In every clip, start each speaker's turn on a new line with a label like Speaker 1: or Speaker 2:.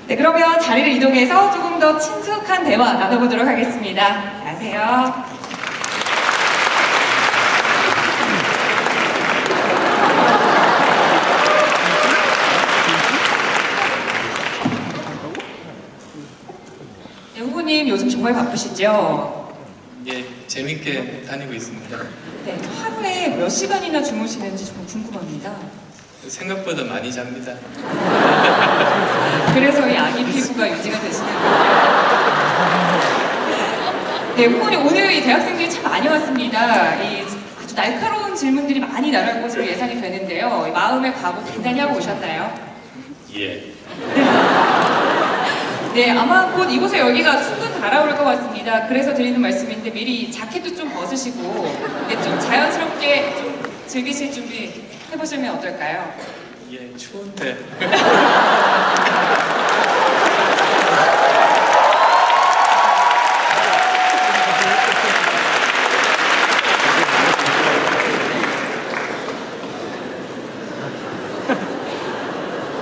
Speaker 1: 네, 그러면 자리를 이동해서 조금 더 친숙한 대화 나눠보도록 하겠습니다. 안녕하세요. 네, 후보님 요즘 정말 바쁘시죠?
Speaker 2: 예, 재밌게 다니고 있습니다.
Speaker 1: 네, 하루에 몇 시간이나 주무시는지 좀 궁금합니다.
Speaker 2: 생각보다 많이 잡니다.
Speaker 1: 그래서 이 아기 피부가 유지가 되시는군요. 네, 후보님 오늘 이 대학생들이 참 많이 왔습니다. 이 아주 날카로운 질문들이 많이 나올 것으로 예상이 되는데요. 이 마음의 각오 단단히 하고 오셨나요?
Speaker 2: 예.
Speaker 1: 네, 아마 곧 이곳에 여기가 숭근 달아오를 것 같습니다. 그래서 드리는 말씀인데 미리 자켓도 좀 벗으시고 네, 좀 자연스럽게 좀 즐기실 준비 해보시면 어떨까요?
Speaker 2: 예, 추운데.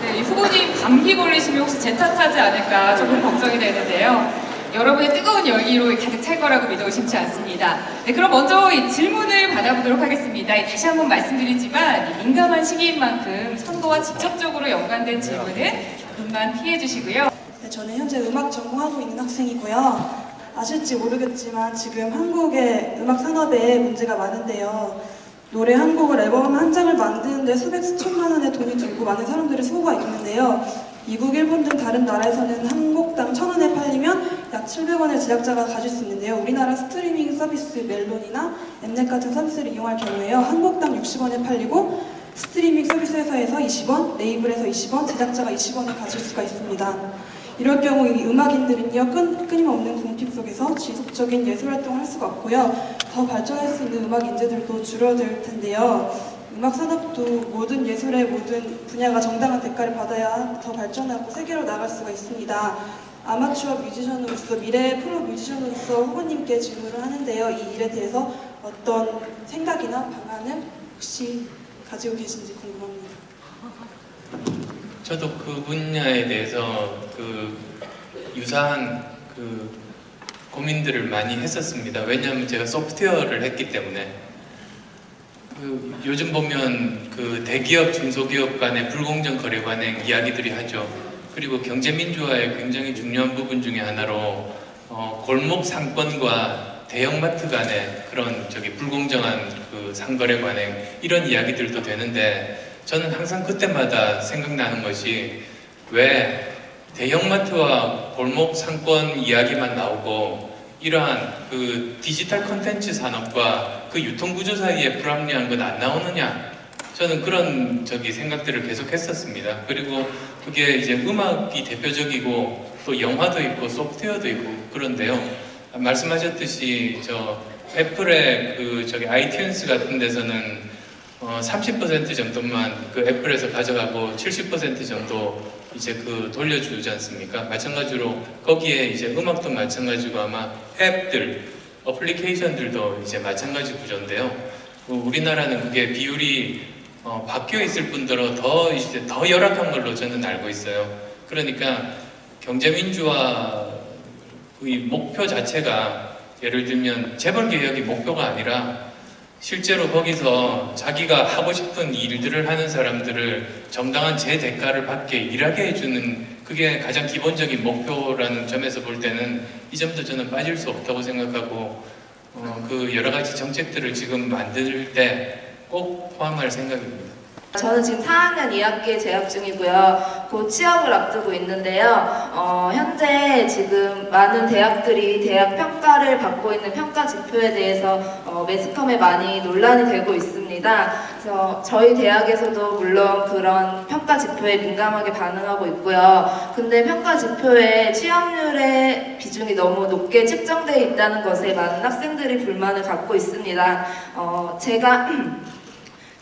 Speaker 1: 네, 이 후보님 감기 걸리시면 혹시 제 탓하지 않을까 조금 걱정이 되는데요. 여러분의 뜨거운 열기로 가득 찰 거라고 믿어 의심치 않습니다. 네, 그럼 먼저 이 질문을 받아보도록 하겠습니다. 다시 한번 말씀드리지만 이 민감한 시기인 만큼 선거와 직접적으로 연관된 질문은 조금만 피해 주시고요.
Speaker 3: 네, 저는 현재 음악 전공하고 있는 학생이고요. 아실지 모르겠지만 지금 한국의 음악 산업에 문제가 많은데요. 노래 한 곡을 앨범 한 장을 만드는데 수백 수천만 원의 돈이 들고 많은 사람들의 수고가 있는데요. 미국, 일본 등 다른 나라에서는 한 곡당 1,000원에 팔리면 약 700원의 제작자가 가질 수 있는데요. 우리나라 스트리밍 서비스 멜론이나 엠넷 같은 서비스를 이용할 경우에요. 한 곡당 60원에 팔리고 스트리밍 서비스 회사에서 20원, 레이블에서 20원, 제작자가 20원을 가질 수가 있습니다. 이럴 경우 이 음악인들은요 끊임없는 궁핍 속에서 지속적인 예술활동을 할 수가 없고요. 더 발전할 수 있는 음악 인재들도 줄어들 텐데요. 음악 산업도 모든 예술의 모든 분야가 정당한 대가를 받아야 더 발전하고 세계로 나갈 수가 있습니다. 아마추어 뮤지션으로서 미래의 프로 뮤지션으로서 후보님께 질문을 하는데요. 이 일에 대해서 어떤 생각이나 방안을 혹시 가지고 계신지 궁금합니다.
Speaker 2: 저도 그 분야에 대해서 유사한 고민들을 많이 했었습니다. 왜냐하면 제가 소프트웨어를 했기 때문에 요즘 보면 대기업, 중소기업 간의 불공정 거래 관행 이야기들이 하죠. 그리고 경제민주화의 굉장히 중요한 부분 중에 하나로 골목 상권과 대형마트 간의 그런 불공정한 상거래 관행 이런 이야기들도 되는데 저는 항상 그때마다 생각나는 것이 왜 대형마트와 골목 상권 이야기만 나오고 이러한 디지털 콘텐츠 산업과 유통구조 사이에 불합리한 건 안 나오느냐 저는 그런 생각들을 계속 했었습니다. 그리고 그게 이제 음악이 대표적이고 또 영화도 있고 소프트웨어도 있고 그런데요. 말씀하셨듯이 애플의 아이튠스 같은 데서는 30% 정도만 애플에서 가져가고 70% 정도 이제 돌려주지 않습니까? 마찬가지로 거기에 이제 음악도 마찬가지고 아마 앱들, 어플리케이션들도 이제 마찬가지 구조인데요. 우리나라는 그게 비율이 바뀌어 있을 뿐더러 더 열악한 걸로 저는 알고 있어요. 그러니까 경제민주화의 목표 자체가 예를 들면 재벌개혁이 목표가 아니라 실제로 거기서 자기가 하고 싶은 일들을 하는 사람들을 정당한 재대가를 받게 일하게 해주는 그게 가장 기본적인 목표라는 점에서 볼 때는 이 점도 저는 빠질 수 없다고 생각하고 여러 가지 정책들을 지금 만들 때 꼭 포함할 생각입니다.
Speaker 4: 저는 지금 4학년 2학기에 재학 중이고요. 곧 취업을 앞두고 있는데요. 현재 지금 많은 대학들이 대학 평가를 받고 있는 평가 지표에 대해서 매스컴에 많이 논란이 되고 있습니다. 그래서 저희 대학에서도 물론 그런 평가 지표에 민감하게 반응하고 있고요. 근데 평가 지표에 취업률의 비중이 너무 높게 측정되어 있다는 것에 많은 학생들이 불만을 갖고 있습니다.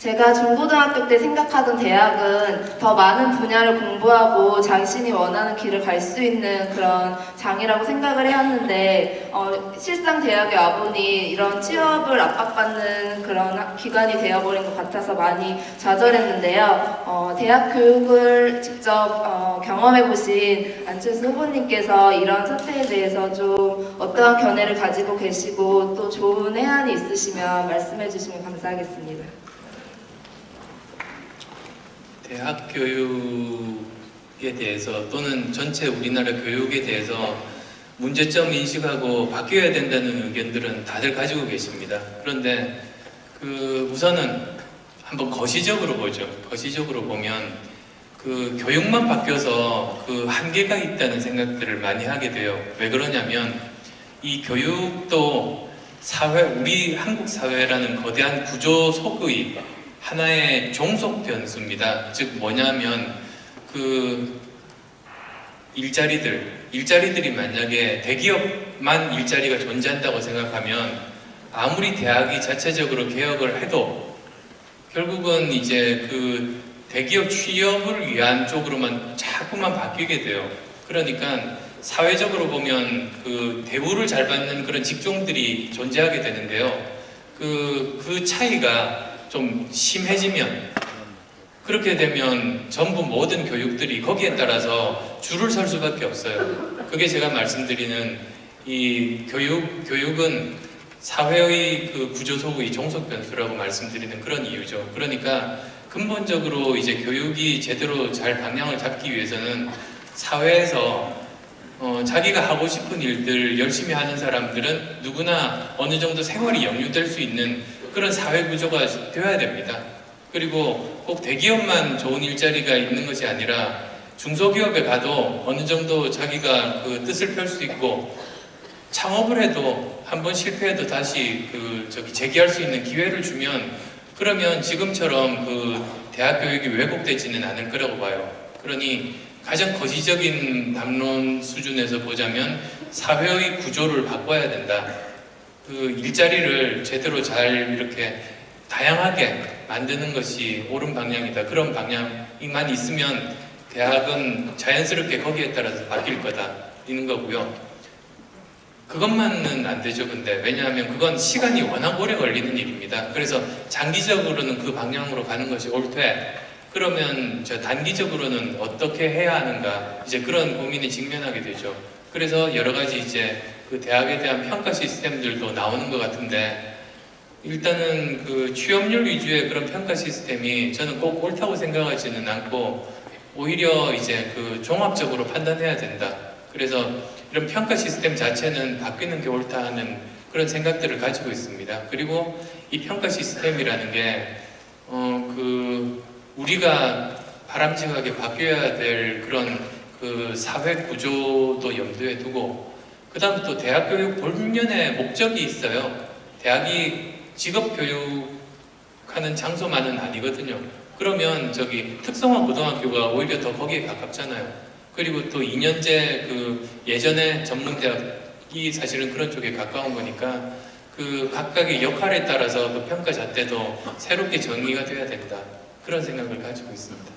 Speaker 4: 제가 중고등학교 때 생각하던 대학은 더 많은 분야를 공부하고 자신이 원하는 길을 갈 수 있는 그런 장이라고 생각을 해왔는데 실상 대학에 와보니 이런 취업을 압박받는 그런 기관이 되어버린 것 같아서 많이 좌절했는데요. 대학 교육을 직접 경험해보신 안철수 후보님께서 이런 사태에 대해서 좀 어떠한 견해를 가지고 계시고 또 좋은 해안이 있으시면 말씀해주시면 감사하겠습니다.
Speaker 2: 대학 교육에 대해서 또는 전체 우리나라 교육에 대해서 문제점 인식하고 바뀌어야 된다는 의견들은 다들 가지고 계십니다. 그런데 우선은 한번 거시적으로 보죠. 거시적으로 보면 교육만 바뀌어서 한계가 있다는 생각들을 많이 하게 돼요. 왜 그러냐면 이 교육도 우리 한국 사회라는 거대한 구조 속의 하나의 종속 변수입니다. 즉 뭐냐면 일자리들이 만약에 대기업만 일자리가 존재한다고 생각하면 아무리 대학이 자체적으로 개혁을 해도 결국은 이제 대기업 취업을 위한 쪽으로만 자꾸만 바뀌게 돼요. 그러니까 사회적으로 보면 대우를 잘 받는 그런 직종들이 존재하게 되는데요. 그 차이가 좀 심해지면 그렇게 되면 전부 모든 교육들이 거기에 따라서 줄을 설 수밖에 없어요. 그게 제가 말씀드리는 이 교육은 사회의 구조 속의 종속 변수라고 말씀드리는 그런 이유죠. 그러니까 근본적으로 이제 교육이 제대로 잘 방향을 잡기 위해서는 사회에서 자기가 하고 싶은 일들 열심히 하는 사람들은 누구나 어느 정도 생활이 영유될 수 있는 그런 사회 구조가 되어야 됩니다. 그리고 꼭 대기업만 좋은 일자리가 있는 것이 아니라 중소기업에 가도 어느 정도 자기가 뜻을 펼 수 있고 창업을 해도 한번 실패해도 다시 재기할 수 있는 기회를 주면 그러면 지금처럼 대학 교육이 왜곡되지는 않을 거라고 봐요. 그러니 가장 거시적인 담론 수준에서 보자면 사회의 구조를 바꿔야 된다. 일자리를 제대로 잘 이렇게 다양하게 만드는 것이 옳은 방향이다. 그런 방향만 있으면 대학은 자연스럽게 거기에 따라서 바뀔 거다. 이런 거고요. 그것만은 안 되죠. 근데 왜냐하면 그건 시간이 워낙 오래 걸리는 일입니다. 그래서 장기적으로는 그 방향으로 가는 것이 옳되 그러면 단기적으로는 어떻게 해야 하는가 이제 그런 고민에 직면하게 되죠. 그래서 여러 가지 이제 대학에 대한 평가 시스템들도 나오는 것 같은데 일단은 취업률 위주의 그런 평가 시스템이 저는 꼭 옳다고 생각하지는 않고 오히려 이제 종합적으로 판단해야 된다. 그래서 이런 평가 시스템 자체는 바뀌는 게 옳다 하는 그런 생각들을 가지고 있습니다. 그리고 이 평가 시스템이라는 게 우리가 바람직하게 바뀌어야 될 그런 사회 구조도 염두에 두고 그 다음 또 대학 교육 본연의 목적이 있어요. 대학이 직업 교육하는 장소만은 아니거든요. 그러면 특성화 고등학교가 오히려 더 거기에 가깝잖아요. 그리고 또 2년제 예전에 전문대학이 사실은 그런 쪽에 가까운 거니까 각각의 역할에 따라서 평가 잣대도 새롭게 정의가 돼야 된다. 그런 생각을 가지고 있습니다.